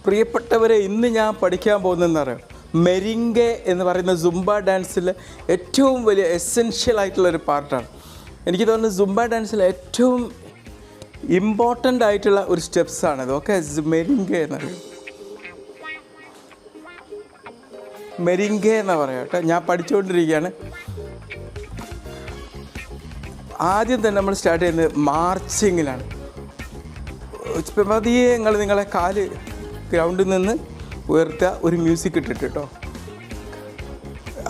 പ്രിയപ്പെട്ടവരെ, ഇന്ന് ഞാൻ പഠിക്കാൻ പോകുന്നതെന്ന് പറയാം മെരിംഗെ എന്ന് പറയുന്ന സുംബ ഡാൻസിൽ ഏറ്റവും വലിയ എസെൻഷ്യൽ ആയിട്ടുള്ളൊരു പാർട്ടാണ്. എനിക്ക് തോന്നുന്നു സുംബ ഡാൻസിൽ ഏറ്റവും ഇമ്പോർട്ടൻ്റ് ആയിട്ടുള്ള ഒരു സ്റ്റെപ്സാണിത്. ഓക്കെ, മെരിംഗെ എന്ന് പറയും. മെരിംഗെ എന്ന് പറയാം കേട്ടോ. ഞാൻ പഠിച്ചുകൊണ്ടിരിക്കുകയാണ്. ആദ്യം തന്നെ നമ്മൾ സ്റ്റാർട്ട് ചെയ്യുന്നത് മാർച്ചിങ്ങിലാണ്. പതിയെ നിങ്ങളെ കാല് ഗ്രൗണ്ടിൽ നിന്ന് ഉയർത്തുക, ഒരു മ്യൂസിക് ഇട്ടിട്ട് കേട്ടോ.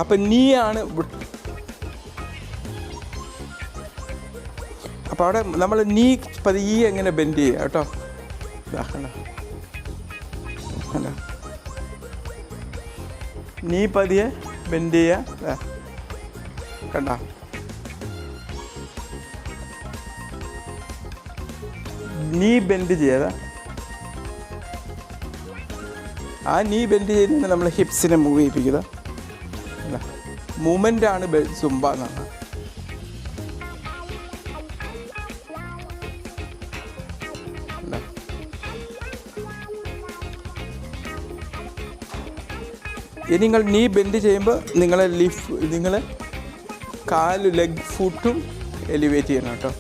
അപ്പം നീയാണ്. അപ്പോൾ അവിടെ നമ്മൾ നീ പതിയെ എങ്ങനെ ബെൻഡ് ചെയ്യുക കേട്ടോ. അല്ല, നീ പതിയെ ബെൻഡ് ചെയ്യുക. കണ്ടോ, നീ ബെൻഡ് ചെയ്യാതെ ആ നീ ബെൻഡ് ചെയ്യുന്നതിന് നമ്മൾ ഹിപ്സിനെ മൂവ് ചെയ്യിപ്പിക്കുക. മൂമെൻ്റാണ് സുംബ എന്നാണ്. ഇനി നിങ്ങൾ നീ ബെൻഡ് ചെയ്യുമ്പോൾ നിങ്ങളെ കാല് ലെഗ് ഫുട്ടും എലിവേറ്റ് ചെയ്യണം കേട്ടോ.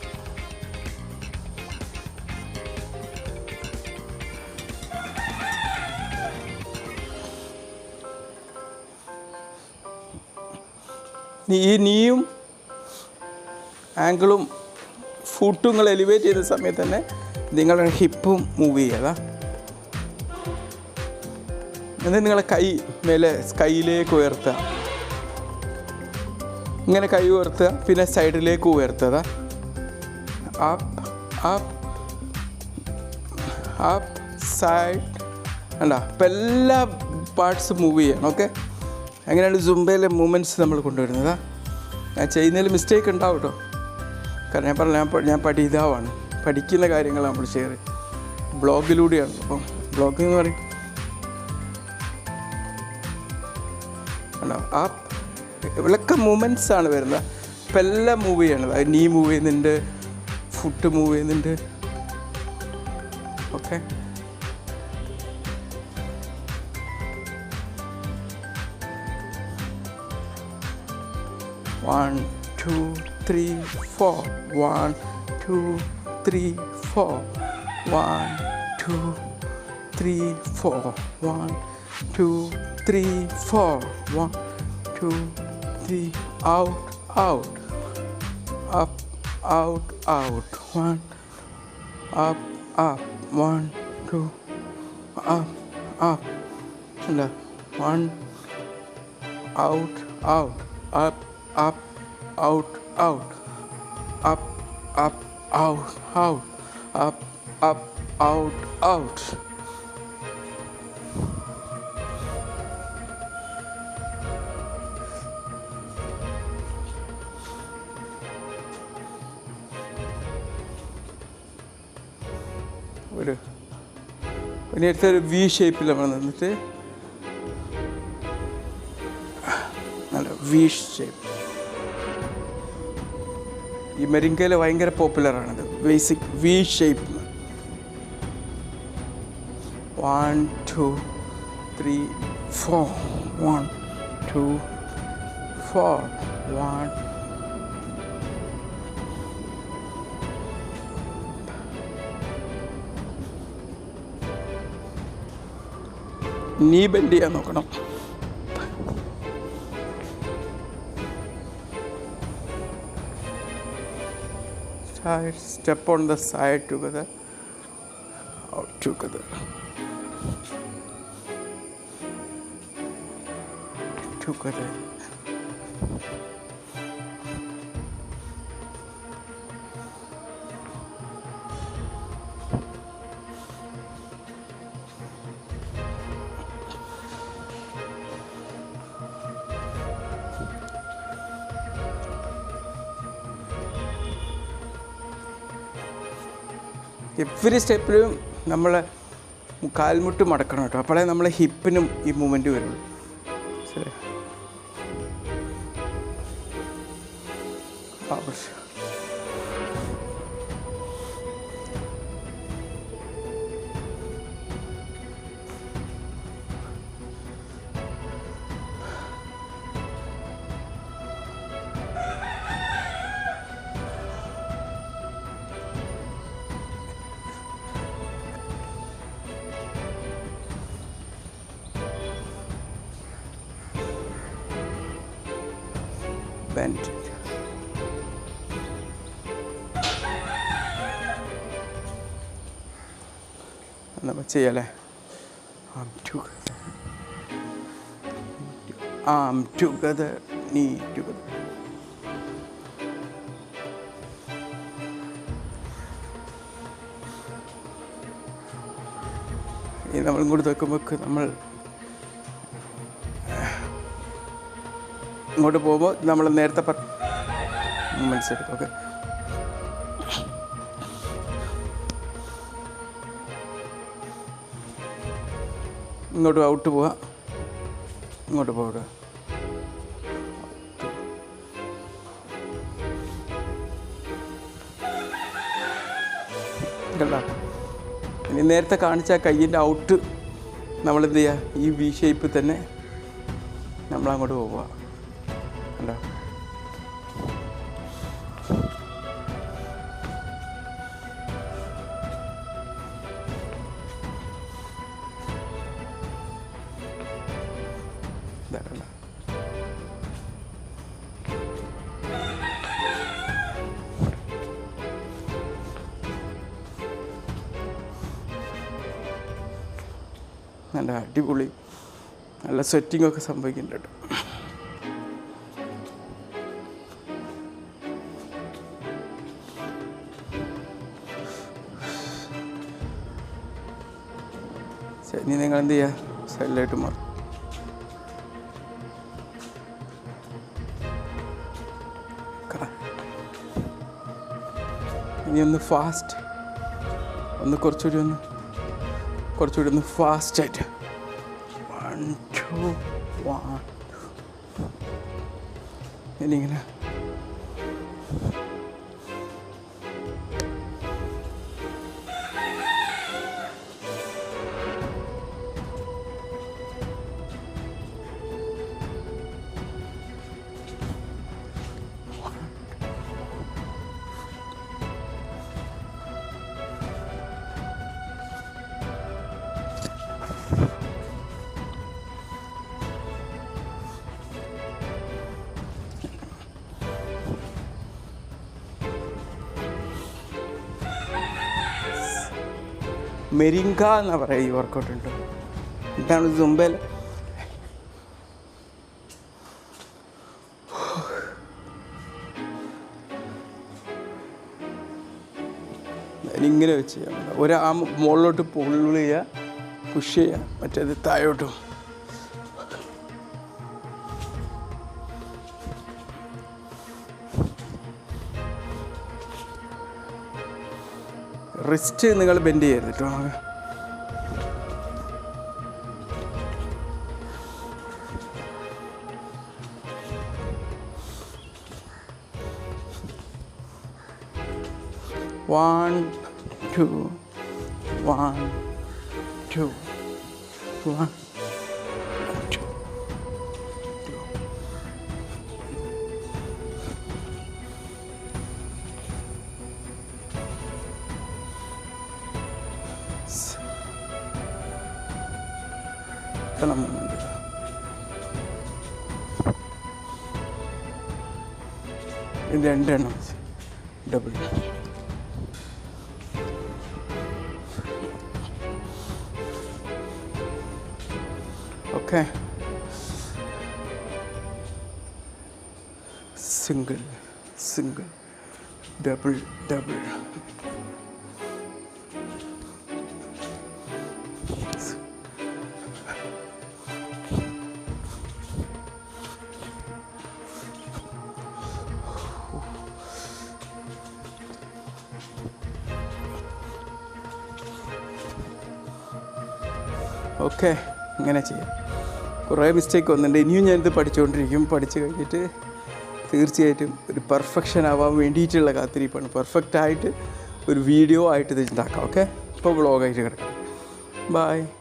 ഈ നീയും ആങ്കിളും ഫുട്ടും നിങ്ങൾ എലിവേറ്റ് ചെയ്യുന്ന സമയത്ത് തന്നെ നിങ്ങളുടെ ഹിപ്പും മൂവ് ചെയ്യുക. എന്നിട്ട് നിങ്ങളെ കൈ കൈയിലേക്ക് ഉയർത്തുക. ഇങ്ങനെ കൈ ഉയർത്തുക, പിന്നെ സൈഡിലേക്ക് ഉയർത്തുക. Up up up side. അല്ല, അപ്പം എല്ലാ പാർട്സും മൂവ് ചെയ്യണം. ഓക്കെ, അങ്ങനെയാണ് സുംബയിലെ മൂമെൻറ്റ്സ് നമ്മൾ കൊണ്ടുവരുന്നത്. ഞാൻ ചെയ്യുന്നതിൽ മിസ്റ്റേക്ക് ഉണ്ടാവും കേട്ടോ. കാരണം ഞാൻ പഠിതാവാണ്. പഠിക്കുന്ന കാര്യങ്ങൾ നമ്മൾ ഷെയർ ചെയ്യും. ബ്ലോഗിലൂടെയാണ്. അപ്പം ബ്ലോഗ് എന്ന് പറയും ആണോ, ആ ഇവിടെയൊക്കെ മൂമെൻറ്റ്സാണ് വരുന്നത്. അപ്പം എല്ലാം മൂവ് ചെയ്യണത്. അത് നീ മൂവ് ചെയ്യുന്നുണ്ട്, ഫുട്ട് മൂവ് ചെയ്യുന്നുണ്ട്. Okay, One, 2, 3, 4. 1, 2, 3, 4. 1, 2, 3, 4. 1, 2, 3, 4. 1, 2, 3. Out, out. Up, out, out. 1, up, up. 1, 2, up, up. And 1, out, out. Up, up, out, out. Up, up, out, out. Up, up, out, out. ഇനി അടുത്തൊരു വി ഷേപ്പിൽ നമ്മൾ നിന്നിട്ട് നല്ല വി ഷേപ്പ്. ഈ മെരിംഗയിൽ ഭയങ്കര പോപ്പുലറാണിത്. Basic V shape. 1, 2, 3, 4. 1, 2, 4. 1. നീ bend ചെയ്യാൻ നോക്കണം. Side, step on the side together, out together, together. Every സ്റ്റെപ്പിലും നമ്മൾ കാൽമുട്ട് മടക്കണം കേട്ടോ. അപ്പോഴേ നമ്മളെ ഹിപ്പിനും ഈ മൂവ്മെൻറ്റ് വരുള്ളൂ. ശരി, bend. നമ്മൾ ചെയ്യല്ലേ arm together, knee together. ഇനി നമ്മൾ ഇങ്ങോട്ട് വെക്കുമ്പോൾ നമ്മൾ ഇങ്ങോട്ട് പോകുമ്പോൾ നമ്മൾ നേരത്തെ മൂമെൻറ്റ്സ് എടുക്കും. ഓക്കെ, ഇങ്ങോട്ട് ഔട്ട് പോവുക, ഇങ്ങോട്ട് പോവുക. കണ്ടോ? ഇനി നേരത്തെ കാണിച്ച കയ്യിൻ്റെ ഔട്ട് നമ്മളെന്ത് ചെയ്യുക, ഈ വി ഷേപ്പിൽ തന്നെ നമ്മളങ്ങോട്ട് പോവുക. കണ്ടോ? ഇതാകണ്ട. നല്ല അടിപൊളി, നല്ല സ്വെറ്റിങ്ങൊക്കെ സംഭവിക്കുന്നുണ്ട്. ഇനി നിങ്ങൾ എന്ത് ചെയ്യുക, സൈഡിലായിട്ട് മാറും. ഇനി ഒന്ന് ഫാസ്റ്റ്, കുറച്ചുകൂടി ഒന്ന് ഫാസ്റ്റായിട്ട്. 1 2 1. ഇനിങ്ങനെ മെരിങ്ക എന്നാ പറയുക ഈ വർക്കൗട്ട് ഉണ്ട്. ഇതാണ് സുംബയിൽ. ഇങ്ങനെ വെച്ച് ചെയ്യാൻ പറ്റില്ല. ഒരു ആം മുകളിലോട്ട് പുൾ ചെയ്യുക, പുഷ് ചെയ്യുക, മറ്റേത് താഴോട്ടും. റിസ്റ്റ് നിങ്ങൾ ബെൻഡ് ചെയ്യരുത് കേട്ടോ. One, two, 1 2 1 2 2. ഇത് രണ്ടെണ്ണം double. Okay, single single double double. Okay, ഇങ്ങനെ ചെയ്യാം. കുറേ മിസ്റ്റേക്ക് വന്നിട്ടുണ്ട്. ഇനിയും ഞാനിത് പഠിച്ചുകൊണ്ടിരിക്കും. പഠിച്ചു കഴിഞ്ഞിട്ട് തീർച്ചയായിട്ടും ഒരു പെർഫെക്ഷൻ ആവാൻ വേണ്ടിയിട്ടുള്ള കാത്തിരിപ്പാണ്. പെർഫെക്റ്റായിട്ട് ഒരു വീഡിയോ ആയിട്ട് ഇത് ഉണ്ടാക്കാം. ഓക്കെ, ഇപ്പോൾ വ്ളോഗായിട്ട് കിടക്കാം. ബൈ.